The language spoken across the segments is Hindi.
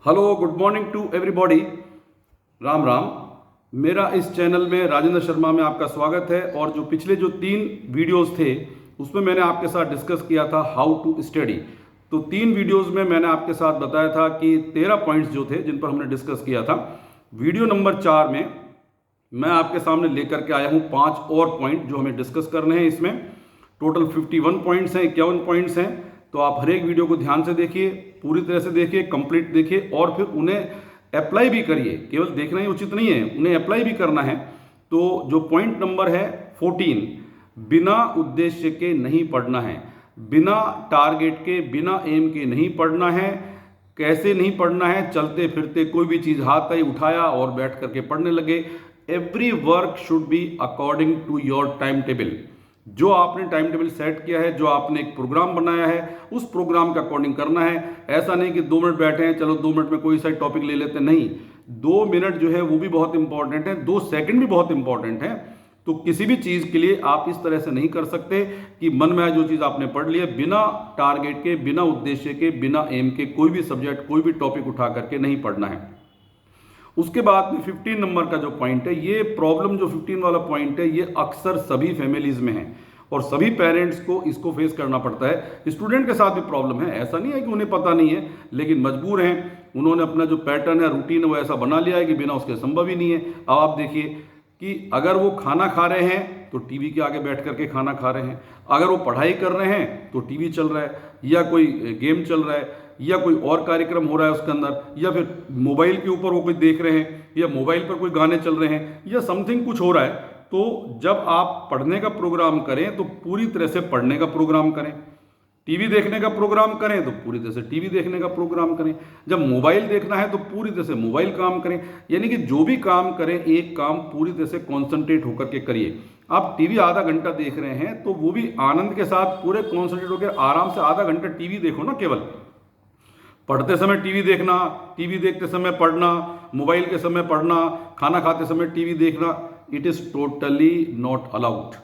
Hello, good morning to everybody. Ram Ram. मेरा इस चैनल में राजेंद्र शर्मा में आपका स्वागत है। और जो पिछले जो 3 वीडियोस थे उसमें मैंने आपके साथ डिस्कस किया था हाउ टू स्टडी। तो 3 वीडियोस में मैंने आपके साथ बताया था कि 13 पॉइंट्स जो थे जिन पर हमने डिस्कस किया था। वीडियो नंबर 4 में मैं आपके सामने लेकर के आया हूँ 5 और पॉइंट जो हमें डिस्कस करने हैं। इसमें टोटल 51 पॉइंट्स हैं, 51 पॉइंट्स हैं। तो आप हर एक वीडियो को ध्यान से देखिए, पूरी तरह से देखिए, कंप्लीट देखिए और फिर उन्हें अप्लाई भी करिए। केवल देखना ही उचित नहीं है, उन्हें अप्लाई भी करना है। तो जो पॉइंट नंबर है 14, बिना उद्देश्य के नहीं पढ़ना है, बिना टारगेट के, बिना एम के नहीं पढ़ना है। कैसे नहीं पढ़ना है? चलते फिरते कोई भी चीज हाथ आई उठाया और बैठ करके पढ़ने लगे। Every work should be according to your time table. जो आपने टाइम टेबल सेट किया है, जो आपने एक प्रोग्राम बनाया है, उस प्रोग्राम के अकॉर्डिंग करना है। ऐसा नहीं कि 2 मिनट बैठे हैं, चलो 2 मिनट में कोई सा टॉपिक ले लेते हैं। नहीं, 2 मिनट जो है वो भी बहुत इंपॉर्टेंट है, 2 सेकंड भी बहुत इंपॉर्टेंट है। तो किसी भी चीज के लिए आप इस तरह से नहीं कर सकते कि मन में आए जो चीज आपने पढ़ ली है, बिना टारगेट के, बिना उद्देश्य के, बिना एम के कोई भी सब्जेक्ट, कोई भी टॉपिक उठा करके नहीं पढ़ना है। उसके बाद में 15 नंबर का जो पॉइंट है, ये प्रॉब्लम जो 15 वाला पॉइंट है, ये अक्सर सभी फैमिलीज में है और सभी पेरेंट्स को इसको फेस करना पड़ता है। स्टूडेंट के साथ भी प्रॉब्लम है, ऐसा नहीं है कि उन्हें पता नहीं है, लेकिन मजबूर हैं। उन्होंने अपना जो पैटर्न है, रूटीन है, वो ऐसा बना लिया है कि बिना उसके संभव ही नहीं है। अब आप देखिए कि अगर वो खाना खा रहे हैं तो टीवी के आगे बैठ करके खाना खा रहे हैं, अगर वो पढ़ाई कर रहे हैं तो टीवी चल रहा है, या कोई गेम चल रहा है, या कोई और कार्यक्रम हो रहा है उसके अंदर, या फिर मोबाइल के ऊपर वो कोई देख रहे हैं, या मोबाइल पर कोई गाने चल रहे हैं, या समथिंग कुछ हो रहा है। तो जब आप पढ़ने का प्रोग्राम करें तो पूरी तरह से पढ़ने का प्रोग्राम करें। टीवी देखने का प्रोग्राम करें तो पूरी तरह से टीवी देखने का प्रोग्राम करें। जब मोबाइल देखना है तो पूरी तरह से मोबाइल काम करें। यानी कि जो भी काम करें, एक काम पूरी तरह से कॉन्सेंट्रेट होकर के करिए। आप टीवी आधा घंटा देख रहे हैं तो वो भी आनंद के साथ पूरे कॉन्सेंट्रेट होकर आराम से आधा घंटा टीवी देखो ना। केवल पढ़ते समय टीवी देखना, टीवी देखते समय पढ़ना, मोबाइल के समय पढ़ना, खाना खाते समय टीवी देखना, it is totally not allowed.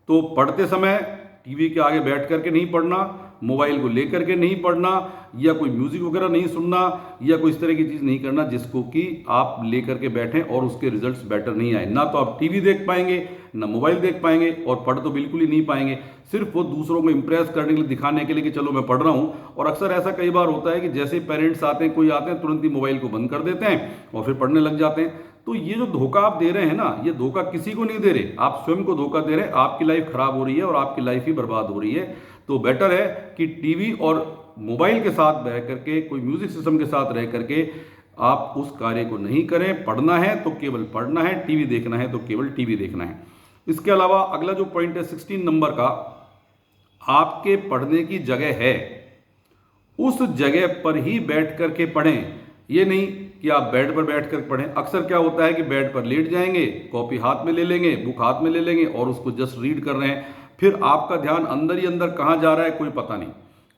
तो पढ़ते समय टीवी के आगे बैठ करके नहीं पढ़ना, मोबाइल को लेकर के नहीं पढ़ना, या कोई म्यूजिक वगैरह नहीं सुनना, या कोई इस तरह की चीज नहीं करना जिसको कि आप लेकर के बैठें और उसके रिजल्ट्स बेटर नहीं आए। ना तो आप टीवी देख पाएंगे, ना मोबाइल देख पाएंगे, और पढ़ तो बिल्कुल ही नहीं पाएंगे। सिर्फ वो दूसरों को इंप्रेस करने के लिए, दिखाने के लिए कि चलो मैं पढ़ रहा हूँ। और अक्सर ऐसा कई बार होता है कि जैसे पेरेंट्स आते हैं, कोई आते हैं, तुरंत ही मोबाइल को बंद कर देते हैं और फिर पढ़ने लग जाते हैं। तो ये जो धोखा आप दे रहे हैं ना, ये धोखा किसी को नहीं दे रहे, आप स्वयं को धोखा दे रहे हैं। आपकी लाइफ खराब हो रही है और आपकी लाइफ ही बर्बाद हो रही है। तो बेटर है कि टीवी और मोबाइल के साथ रह करके, कोई म्यूजिक सिस्टम के साथ रह करके आप उस कार्य को नहीं करें। पढ़ना है तो केवल पढ़ना है, टीवी देखना है तो केवल टीवी देखना है। इसके अलावा अगला जो पॉइंट है 16 नंबर का, आपके पढ़ने की जगह है, उस जगह पर ही बैठ करके पढ़ें। ये नहीं कि आप बेड पर बैठ कर पढ़ें। अक्सर क्या होता है कि बेड पर लेट जाएंगे, कॉपी हाथ में ले लेंगे, बुक हाथ में ले लेंगे और उसको जस्ट रीड कर रहे हैं। फिर आपका ध्यान अंदर ही अंदर कहाँ जा रहा है कोई पता नहीं।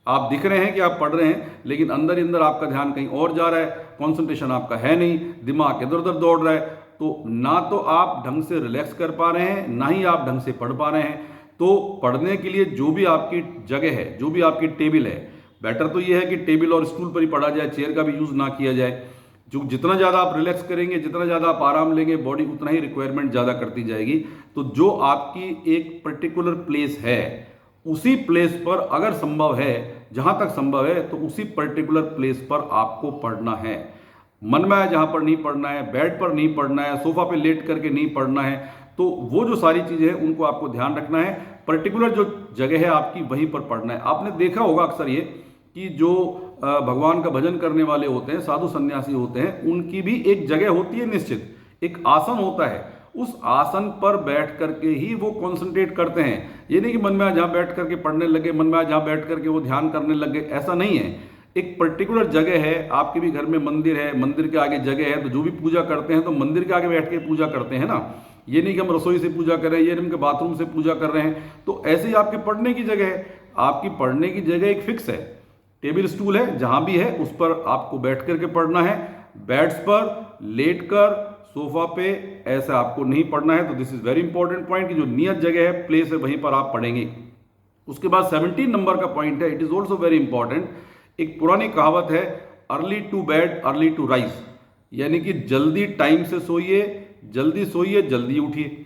आप दिख रहे हैं कि आप पढ़ रहे हैं, लेकिन अंदर ही अंदर आपका ध्यान कहीं और जा रहा है, कंसंट्रेशन आपका है नहीं, दिमाग इधर उधर दौड़ रहा है। तो ना तो आप ढंग से रिलैक्स कर पा रहे हैं, ना ही आप ढंग से पढ़ पा रहे हैं। तो पढ़ने के लिए जो भी आपकी जगह है, जो भी आपकी टेबल है, बेटर तो ये है कि टेबल और स्टूल पर ही पढ़ा जाए, चेयर का भी यूज ना किया जाए। जो जितना ज़्यादा आप रिलैक्स करेंगे, जितना ज़्यादा आप आराम लेंगे, बॉडी उतना ही रिक्वायरमेंट ज़्यादा करती जाएगी। तो जो आपकी एक पर्टिकुलर प्लेस है, उसी प्लेस पर अगर संभव है, जहाँ तक संभव है, तो उसी पर्टिकुलर प्लेस पर आपको पढ़ना है। मन में आए जहाँ पर नहीं पढ़ना है, बेड पर नहीं पढ़ना है, सोफा पे लेट करके नहीं पढ़ना है। तो वो जो सारी चीज़ें हैं उनको आपको ध्यान रखना है। पर्टिकुलर जो जगह है आपकी, वहीं पर पढ़ना है। आपने देखा होगा अक्सर ये कि जो भगवान का भजन करने वाले होते हैं, साधु सन्यासी होते हैं, उनकी भी एक जगह होती है निश्चित, एक आसन होता है। उस आसन पर बैठ करके ही वो कॉन्सेंट्रेट करते हैं। ये नहीं कि मन में जहाँ बैठ करके पढ़ने लगे, मन में जहाँ बैठ करके वो ध्यान करने लगे, ऐसा नहीं है। एक पर्टिकुलर जगह है। आपके भी घर में मंदिर है, मंदिर के आगे जगह है, तो जो भी पूजा करते हैं तो मंदिर के आगे बैठ के पूजा करते हैं ना। ये नहीं कि हम रसोई से पूजा कर रहे हैं, ये नहीं कि बाथरूम से पूजा कर रहे हैं। तो ऐसे ही आपके पढ़ने की जगह है। आपकी पढ़ने की जगह एक फिक्स है, टेबल स्टूल है, जहां भी है उस पर आपको बैठ करके पढ़ना है। बेड्स पर, लेट कर, सोफा पे ऐसा आपको नहीं पढ़ना है। तो this is very important point कि जो नियत जगह है, प्लेस है, वहीं पर आप पढ़ेंगे। उसके बाद 17 नंबर का पॉइंट है, it is also very important. एक पुरानी कहावत है, early to bed early to rise, यानी कि जल्दी टाइम से सोइए, जल्दी उठिए।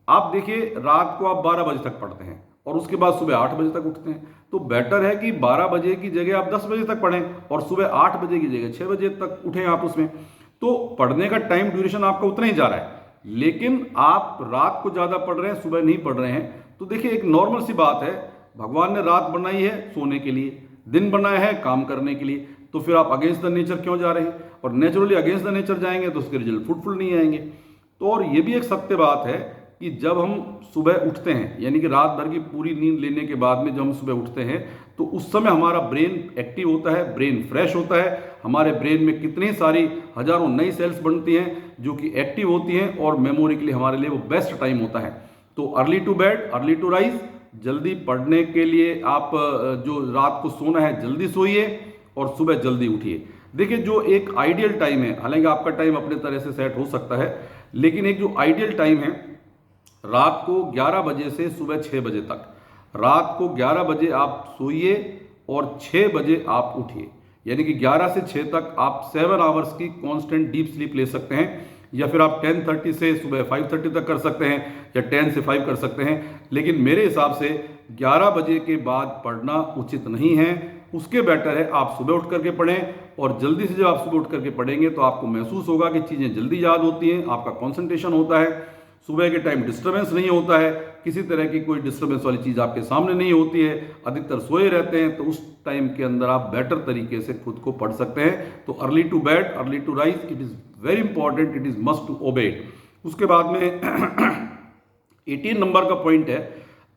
आप देखिए रात को आप 12 बजे तक पढ़ते हैं और उसके बाद सुबह 8 बजे तक उठते हैं, तो बेटर है कि 12 बजे की जगह आप 10 बजे तक पढ़ें और सुबह 8 बजे की जगह 6 बजे तक उठें आप उसमें। तो पढ़ने का टाइम ड्यूरेशन आपका उतना ही जा रहा है, लेकिन आप रात को ज़्यादा पढ़ रहे हैं, सुबह नहीं पढ़ रहे हैं। तो देखिए एक नॉर्मल सी बात है, भगवान ने रात बनाई है सोने के लिए, दिन बनाया है काम करने के लिए, तो फिर आप अगेंस्ट द नेचर क्यों जा रहे हैं? और नेचुरली अगेंस्ट द नेचर जाएंगे तो उसके रिजल्ट फ्रूटफुल नहीं आएंगे। तो और ये भी एक सत्य बात है कि जब हम सुबह उठते हैं, यानी कि रात भर की पूरी नींद लेने के बाद में जब हम सुबह उठते हैं, तो उस समय हमारा ब्रेन एक्टिव होता है, ब्रेन फ्रेश होता है, हमारे ब्रेन में कितनी सारी हजारों नई सेल्स बनती हैं जो कि एक्टिव होती हैं और मेमोरी के लिए हमारे लिए वो बेस्ट टाइम होता है। तो early to bed early to rise, जल्दी पढ़ने के लिए आप जो रात को सोना है जल्दी सोइए और सुबह जल्दी उठिए। देखिए जो एक आइडियल टाइम है, हालांकि आपका टाइम अपने तरह से सेट हो सकता है, लेकिन एक जो आइडियल टाइम है रात को 11 बजे से सुबह 6 बजे तक, रात को 11 बजे आप सोइए और 6 बजे आप उठिए, यानी कि 11 से 6 तक आप 7 आवर्स की कांस्टेंट डीप स्लीप ले सकते हैं, या फिर आप 10:30 से सुबह 5:30 तक कर सकते हैं या 10 से 5 कर सकते हैं। लेकिन मेरे हिसाब से 11 बजे के बाद पढ़ना उचित नहीं है, उसके बेटर है आप सुबह उठ करके पढ़ें, और जल्दी से जब आप सुबह उठ करके पढ़ेंगे तो आपको महसूस होगा कि चीज़ें जल्दी याद होती हैं, आपका कॉन्सेंट्रेशन होता है, सुबह के टाइम डिस्टर्बेंस नहीं होता है, किसी तरह की कोई डिस्टर्बेंस वाली चीज़ आपके सामने नहीं होती है, अधिकतर सोए रहते हैं, तो उस टाइम के अंदर आप बेटर तरीके से खुद को पढ़ सकते हैं। तो early to bed early to rise, it is very important, it is must to obey it. उसके बाद में 18 नंबर का पॉइंट है,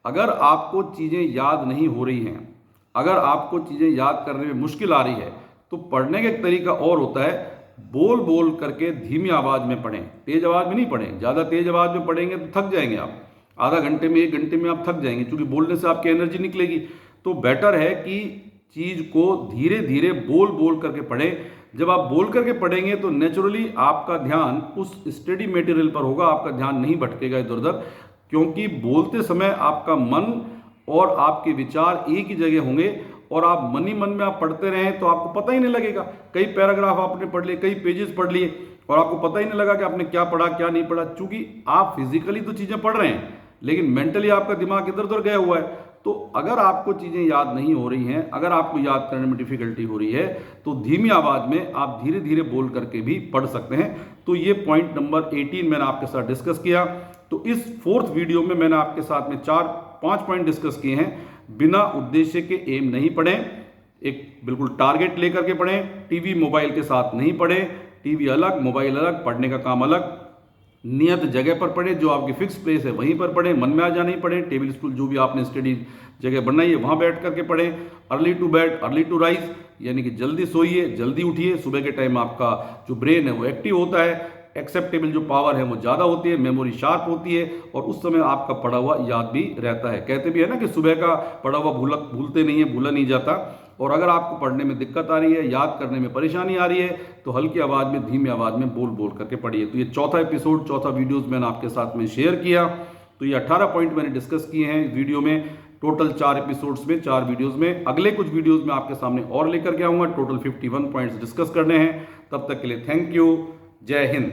अगर आपको चीज़ें याद नहीं हो रही हैं, अगर आपको चीज़ें याद करने में मुश्किल आ रही है, तो पढ़ने का एक तरीका और होता है, बोल बोल करके धीमी आवाज़ में पढ़ें, तेज आवाज़ में नहीं पढ़ें। ज़्यादा तेज आवाज़ में पढ़ेंगे तो थक जाएंगे आप, आधा घंटे में 1 घंटे में आप थक जाएंगे, क्योंकि बोलने से आपकी एनर्जी निकलेगी। तो बेटर है कि चीज़ को धीरे धीरे बोल बोल करके पढ़ें। जब आप बोल करके पढ़ेंगे तो नेचुरली आपका ध्यान उस स्टडी मटेरियल पर होगा, आपका ध्यान नहीं भटकेगा इधर उधर, क्योंकि बोलते समय आपका मन और आपके विचार एक ही जगह होंगे, और आप मन ही मन में आप पढ़ते रहें तो आपको पता ही नहीं लगेगा। कई पैराग्राफ आपने पढ़ लिए, कई पेजेस पढ़ लिए, और आपको पता ही नहीं लगा कि आपने क्या पढ़ा क्या नहीं पढ़ा, क्योंकि आप फिजिकली तो चीज़ें पढ़ रहे हैं लेकिन मेंटली आपका दिमाग इधर उधर गया हुआ है। तो अगर आपको चीज़ें याद नहीं हो रही हैं, अगर आपको याद करने में डिफिकल्टी हो रही है, तो धीमी आवाज़ में आप धीरे धीरे बोल करके भी पढ़ सकते हैं। तो ये पॉइंट नंबर 18 मैंने आपके साथ डिस्कस किया। तो इस 4th वीडियो में मैंने आपके साथ में 4-5 पॉइंट डिस्कस किए हैं। बिना उद्देश्य के एम नहीं पढ़ें, एक बिल्कुल टारगेट लेकर के पढ़ें। टीवी मोबाइल के साथ नहीं पढ़ें, टीवी अलग मोबाइल अलग, पढ़ने का काम अलग। नियत जगह पर पढ़ें, जो आपकी फिक्स प्लेस है वहीं पर पढ़ें, मन में आ जा नहीं पढ़ें। टेबल स्टूल जो भी आपने स्टडी जगह बनाई है वहाँ बैठ करके पढ़ें। Early to bed early to rise, यानी कि जल्दी सोइए जल्दी उठिए। सुबह के टाइम आपका जो ब्रेन है वो एक्टिव होता है, एक्सेप्टेबल जो पावर है वो ज़्यादा होती है, मेमोरी शार्प होती है, और उस समय आपका पढ़ा हुआ याद भी रहता है। कहते भी है ना कि सुबह का पढ़ा हुआ भूलते नहीं है, भूला नहीं जाता। और अगर आपको पढ़ने में दिक्कत आ रही है, याद करने में परेशानी आ रही है, तो हल्की आवाज़ में धीमी आवाज़ में बोल बोल करके पढ़िए। तो ये चौथा एपिसोड, चौथा वीडियोज़ मैंने आपके साथ में शेयर किया। तो ये 18 पॉइंट मैंने डिस्कस किए हैं इस वीडियो में, टोटल 4 एपिसोड्स में, 4 वीडियोज़ में। अगले कुछ वीडियोज़ में आपके सामने और लेकर के आऊँगा। टोटल 51 पॉइंट्स डिस्कस करने हैं। तब तक के लिए थैंक यू, जय हिंद।